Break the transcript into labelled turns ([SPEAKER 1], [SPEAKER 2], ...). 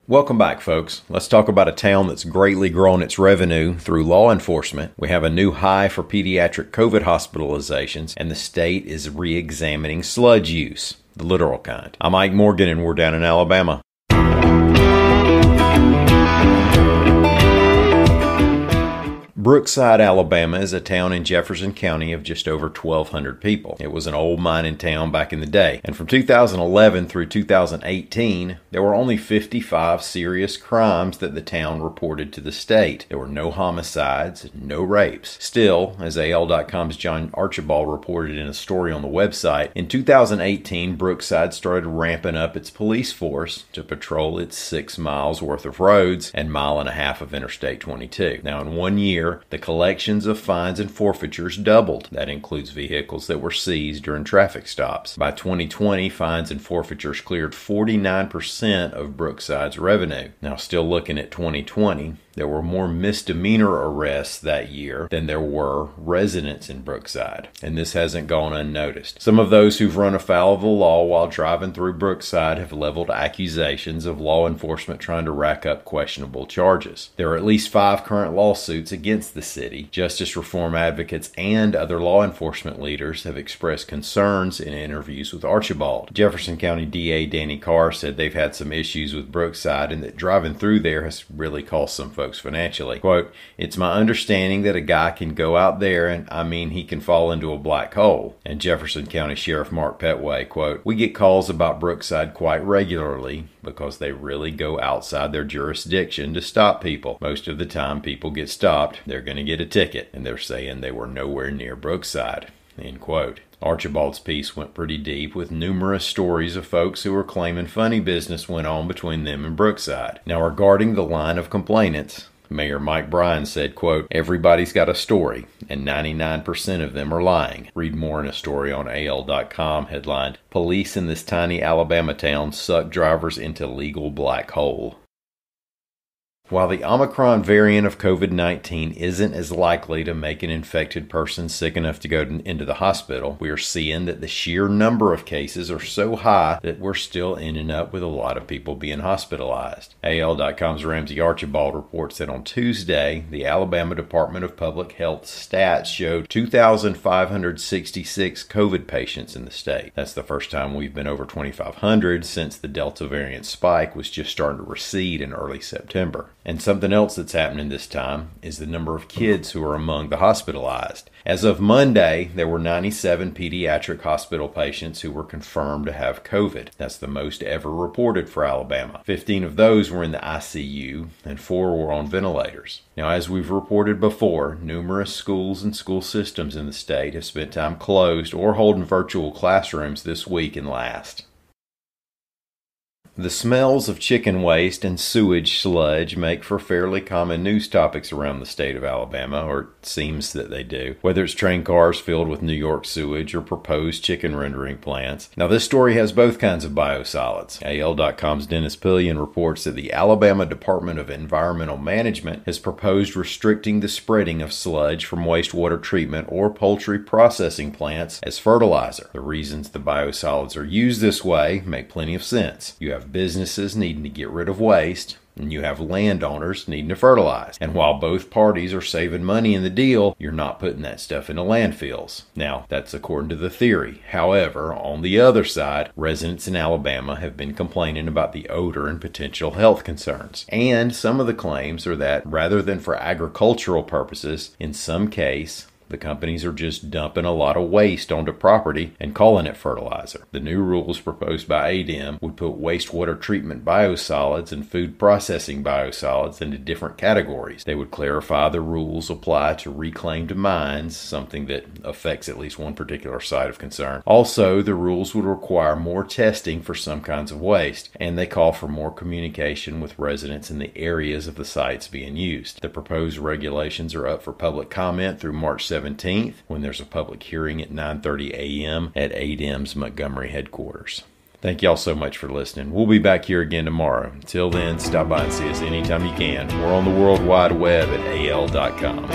[SPEAKER 1] Welcome back, folks. Let's talk about a town that's greatly grown its revenue through law enforcement. We have a new high for pediatric COVID hospitalizations, and the state is re-examining sludge use, the literal kind. I'm Mike Morgan, and we're down in Alabama. Brookside, Alabama is a town in Jefferson County of just over 1,200 people. It was an old mining town back in the day, and from 2011 through 2018, there were only 55 serious crimes that the town reported to the state. There were no homicides, no rapes. Still, as AL.com's John Archibald reported in a story on the website, in 2018, Brookside started ramping up its police force to patrol its 6 miles worth of roads and 1.5 miles of Interstate 22. Now, in 1 year, the collections of fines and forfeitures doubled. That includes vehicles that were seized during traffic stops. By 2020, fines and forfeitures cleared 49% of Brookside's revenue. Now, still looking at 2020, there were more misdemeanor arrests that year than there were residents in Brookside, and this hasn't gone unnoticed. Some of those who've run afoul of the law while driving through Brookside have leveled accusations of law enforcement trying to rack up questionable charges. There are at least 5 current lawsuits against the city. Justice reform advocates and other law enforcement leaders have expressed concerns in interviews with Archibald. Jefferson County DA Danny Carr said they've had some issues with Brookside and that driving through there has really cost some folks financially. Quote, "It's my understanding that a guy can go out there and he can fall into a black hole." And Jefferson County Sheriff Mark Petway, quote, "We get calls about Brookside quite regularly because they really go outside their jurisdiction to stop people. Most of the time people get stopped, they're going to get a ticket, and they're saying they were nowhere near Brookside." End quote. Archibald's piece went pretty deep with numerous stories of folks who were claiming funny business went on between them and Brookside. Now, regarding the line of complainants, Mayor Mike Bryan said, quote, "Everybody's got a story, and 99% of them are lying." Read more in a story on AL.com headlined, "Police in this tiny Alabama town suck drivers into legal black hole." While the Omicron variant of COVID-19 isn't as likely to make an infected person sick enough to go into the hospital, we are seeing that the sheer number of cases are so high that we're still ending up with a lot of people being hospitalized. AL.com's Ramsey Archibald reports that on Tuesday, the Alabama Department of Public Health stats showed 2,566 COVID patients in the state. That's the first time we've been over 2,500 since the Delta variant spike was just starting to recede in early September. And something else that's happening this time is the number of kids who are among the hospitalized. As of Monday, there were 97 pediatric hospital patients who were confirmed to have COVID. That's the most ever reported for Alabama. 15 of those were in the ICU and 4 were on ventilators. Now, as we've reported before, numerous schools and school systems in the state have spent time closed or holding virtual classrooms this week and last. The smells of chicken waste and sewage sludge make for fairly common news topics around the state of Alabama, or it seems that they do, whether it's train cars filled with New York sewage or proposed chicken rendering plants. Now, this story has both kinds of biosolids. AL.com's Dennis Pillion reports that the Alabama Department of Environmental Management has proposed restricting the spreading of sludge from wastewater treatment or poultry processing plants as fertilizer. The reasons the biosolids are used this way make plenty of sense. You have businesses needing to get rid of waste, and you have landowners needing to fertilize. And while both parties are saving money in the deal, you're not putting that stuff into landfills. Now, that's according to the theory. However, on the other side, residents in Alabama have been complaining about the odor and potential health concerns. And some of the claims are that rather than for agricultural purposes, in some case, the companies are just dumping a lot of waste onto property and calling it fertilizer. The new rules proposed by ADEM would put wastewater treatment biosolids and food processing biosolids into different categories. They would clarify the rules apply to reclaimed mines, something that affects at least one particular site of concern. Also, the rules would require more testing for some kinds of waste, and they call for more communication with residents in the areas of the sites being used. The proposed regulations are up for public comment through March 17th, when there's a public hearing at 9:30 a.m. at ADEM's Montgomery headquarters. Thank y'all so much for listening. We'll be back here again tomorrow. Until then, stop by and see us anytime you can. We're on the World Wide Web at AL.com.